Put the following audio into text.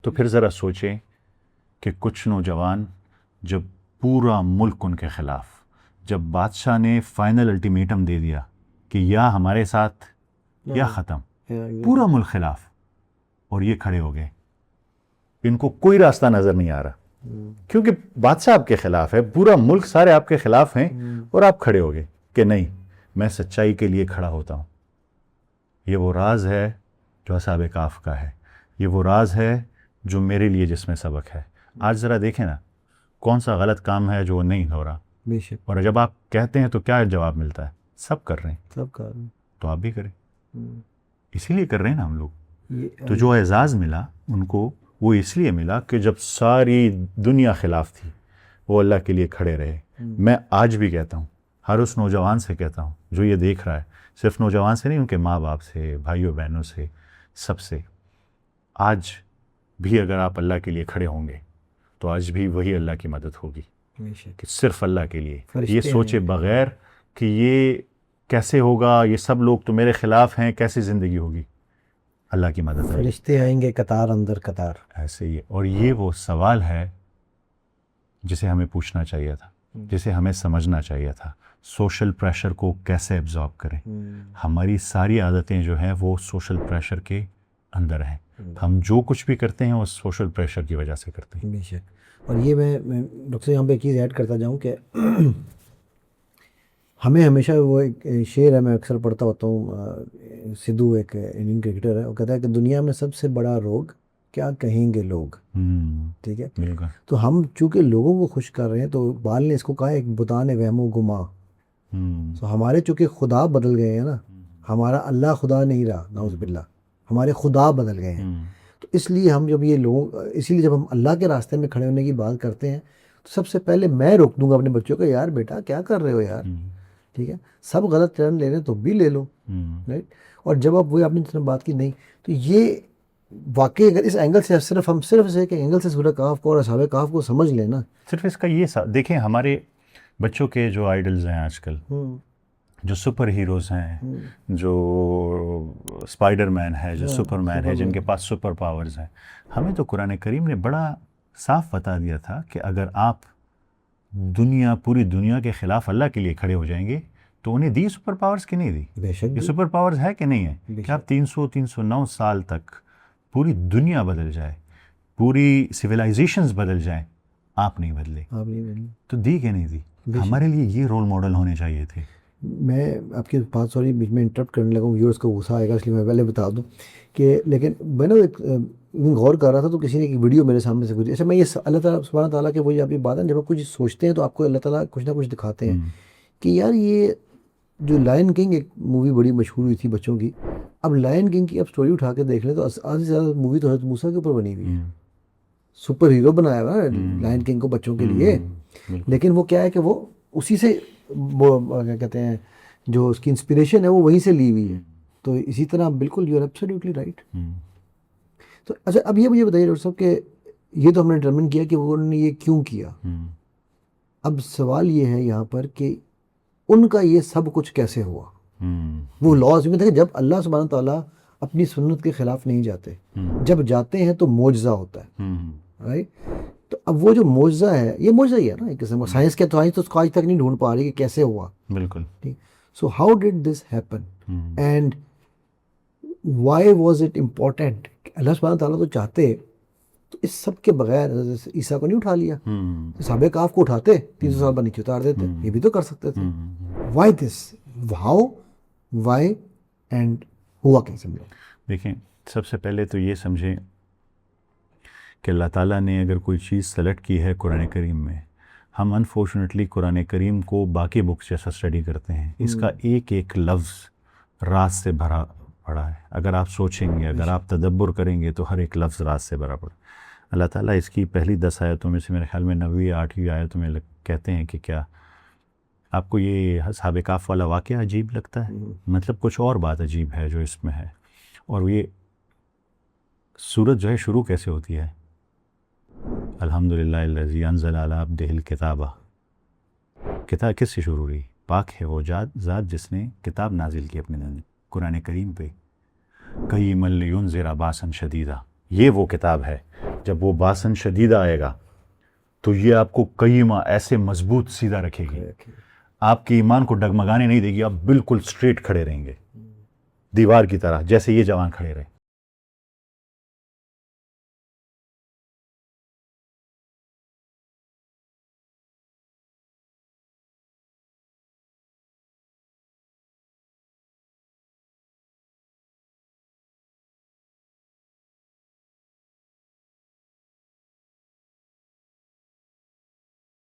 تو پھر ذرا سوچیں کہ کچھ نوجوان جب پورا ملک ان کے خلاف، جب بادشاہ نے فائنل الٹیمیٹم دے دیا کہ یا ہمارے ساتھ یا ختم، پورا ملک خلاف، اور یہ کھڑے ہو گئے، ان کو کوئی راستہ نظر نہیں آ رہا کیونکہ بادشاہ آپ کے خلاف ہے، پورا ملک سارے آپ کے خلاف ہیں، اور آپ کھڑے ہو گئے کہ نہیں، میں سچائی کے لیے کھڑا ہوتا ہوں۔ یہ وہ راز ہے جو اصحاب کہف کا ہے، یہ وہ راز ہے جو میرے لیے جس میں سبق ہے۔ آج ذرا دیکھیں نا کون سا غلط کام ہے جو وہ نہیں ہو رہا، بے شک، اور جب آپ کہتے ہیں تو کیا جواب ملتا ہے؟ سب کر رہے ہیں، سب کا تو آپ بھی کریں۔ اسی لیے کر رہے ہیں نا ہم لوگ۔ تو جو اعزاز ملا ان کو، وہ اس لیے ملا کہ جب ساری دنیا خلاف تھی وہ اللہ کے لیے کھڑے رہے۔ میں آج بھی کہتا ہوں، ہر اس نوجوان سے کہتا ہوں جو یہ دیکھ رہا ہے، صرف نوجوان سے نہیں، ان کے ماں باپ سے، بھائیوں بہنوں سے، سب سے، آج بھی اگر آپ اللہ کے لیے کھڑے ہوں گے تو آج بھی وہی اللہ کی مدد ہوگی، کہ صرف اللہ کے لیے۔ یہ سوچے بغیر کہ یہ کیسے ہوگا، یہ سب لوگ تو میرے خلاف ہیں، کیسے زندگی ہوگی، اللہ کی مدد ہے، فرشتے آئیں گے قطار اندر قطار، ایسے ہی ہے۔ اور یہ وہ سوال ہے جسے ہمیں پوچھنا چاہیے تھا، جسے ہمیں سمجھنا چاہیے تھا۔ سوشل پریشر کو کیسے ایبزارب کریں؟ ہماری ساری عادتیں جو ہیں وہ سوشل پریشر کے اندر ہیں، ہم جو کچھ بھی کرتے ہیں وہ سوشل پریشر کی وجہ سے کرتے ہیں۔ بے شک۔ اور یہ میں ڈاکٹر صاحب یہاں پہ ایک چیز ایڈ کرتا جاؤں کہ ہمیں ہمیشہ، وہ ایک شعر ہے میں اکثر پڑھتا ہوتا ہوں، سدھو ایک انڈین کرکٹر ہے، وہ کہتا ہے کہ دنیا میں سب سے بڑا روگ کیا کہیں گے لوگ، ٹھیک ہے؟ بالکل۔ تو ہم چونکہ لوگوں کو خوش کر رہے ہیں، تو اقبال نے اس کو کہا ایک بتان وہم و گما، تو ہمارے چونکہ خدا بدل گئے ہیں نا، ہمارا اللہ خدا نہیں رہا، نعوذ باللہ، ہمارے خدا بدل گئے ہیں۔ تو اس لیے ہم جب یہ لوگ، اسی لیے جب ہم اللہ کے راستے میں کھڑے ہونے کی بات کرتے ہیں تو سب سے پہلے میں روک دوں گا اپنے بچوں کو، یار بیٹا کیا کر رہے ہو یار، ٹھیک ہے؟ سب غلط ٹرن لے رہے ہیں تو بھی لے لو، رائٹ؟ اور جب آپ وہ اپنی طرف بات کی نہیں، تو یہ واقعی اگر اس اینگل سے ہم صرف اس ایک اینگل سے سورہ کہف کو اور اصحاب کہف کو سمجھ لیں نا، صرف اس کا یہ دیکھیں، ہمارے بچوں کے جو آئیڈلز ہیں آج کل، جو سپر ہیروز ہیں، جو اسپائڈر مین ہے، جو سپر مین ہے، جن کے پاس سپر پاورز ہیں، ہمیں تو قرآن کریم نے بڑا صاف بتا دیا تھا کہ اگر آپ پوری دنیا کے خلاف اللہ کے لیے کھڑے ہو جائیں گے تو انہیں دی سپر پاورز کی نہیں دی؟ بے شک یہ سپر پاورز ہے کہ نہیں ہے کہ آپ 309 سال تک پوری دنیا بدل جائے، پوری سویلائزیشنز بدل جائیں، آپ نہیں بدلے، تو دی کہ نہیں دی؟ ہمارے لیے یہ رول ماڈل ہونے چاہیے تھے۔ میں آپ کی بات، سوری بیچ میں انٹرپٹ کرنے لگا ہوں، ویورز کو غصہ آئے گا اس لیے میں پہلے بتا دوں کہ، لیکن میں نے ایک غور کر رہا تھا تو کسی نے ایک ویڈیو میرے سامنے سے گزری، اچھا میں یہ اللہ تعالیٰ سبحانہ تعالیٰ کے وہی آپ کی بات ہے، جب آپ کچھ سوچتے ہیں تو آپ کو اللہ تعالیٰ کچھ نہ کچھ دکھاتے ہیں کہ یار یہ جو لائن کنگ ایک مووی بڑی مشہور ہوئی تھی بچوں کی، اب لائن کنگ کی اب سٹوری اٹھا کے دیکھ لیں تو آدھی سے زیادہ مووی تو حضرت موسیٰ کے اوپر بنی ہوئی ہے، سپر ہیرو بنایا ہوا لائن کنگ کو بچوں کے لیے، لیکن وہ کیا ہے کہ وہ اسی سے کیا کہتے ہیں، جو اس کی انسپریشن ہے وہ وہیں سے لی ہوئی ہے۔ تو اسی طرح بالکل یو آر ایبسلیوٹلی رائٹ۔ تو اچھا اب یہ مجھے بتائیے ڈاکٹر صاحب کہ یہ تو ہم نے ڈٹرمن کیا کہ انہوں نے یہ کیوں کیا، اب سوال یہ ہے یہاں پر کہ ان کا یہ سب کچھ کیسے ہوا؟ وہ لاز میں دیکھیں، جب اللہ سبحانہ تعالیٰ اپنی سنت کے خلاف نہیں جاتے، جب جاتے ہیں تو معجزہ ہوتا ہے، رائٹ؟ تو اب وہ جو معجزہ ہے، یہ معجزہ ہی ہے نا ایک قسم کا، سائنس کے تو اس کو آج تک نہیں ڈھونڈ پا رہی کہ کیسے ہوا، بالکل۔ So how did this happen and why was it important? اللہ سبحانہ تعالیٰ تو چاہتے تو اس سب کے بغیر عیسیٰ کو نہیں اٹھا لیا، اصحاب کہف کو اٹھاتے 300 سال بعد نیچے اتار دیتے، یہ بھی تو کر سکتے تھے۔ Why this, how, why and ہوا کیسے؟ دیکھیں، سب سے پہلے تو یہ سمجھیں کہ اللہ تعالیٰ نے اگر کوئی چیز سلیکٹ کی ہے قرآن کریم میں، ہم انفارچونیٹلی قرآن کریم کو باقی بکس جیسا اسٹڈی کرتے ہیں، اس کا ایک ایک لفظ راز سے بھرا پڑا ہے۔ اگر آپ سوچیں گے، اگر آپ تدبر کریں گے تو ہر ایک لفظ راز سے بھرا پڑا۔ اللہ تعالیٰ اس کی پہلی 10 آیتوں میں سے میرے خیال میں 9ویں یا 8ویں آیتوں میں کہتے ہیں کہ کیا آپ کو یہ اصحاب کہف والا واقعہ عجیب لگتا ہے؟ مطلب کچھ اور بات عجیب ہے جو اس میں ہے۔ اور یہ سورت جو ہے شروع کیسے ہوتی ہے؟ الحمدللہ الذی انزل علی عبدہ الکتاب، کتاب کس سے شروع ہوئی؟ پاک ہے وہ ذات جس نے کتاب نازل کی اپنے قرآن کریم پہ، قیما لینذر باسا شدیدا، یہ وہ کتاب ہے جب وہ باسن شدیدہ آئے گا تو یہ آپ کو کئی ماہ ایسے مضبوط سیدھا رکھے گی، آپ کے ایمان کو ڈگمگانے نہیں دے گی، آپ بالکل سٹریٹ کھڑے رہیں گے دیوار کی طرح، جیسے یہ جوان کھڑے رہے.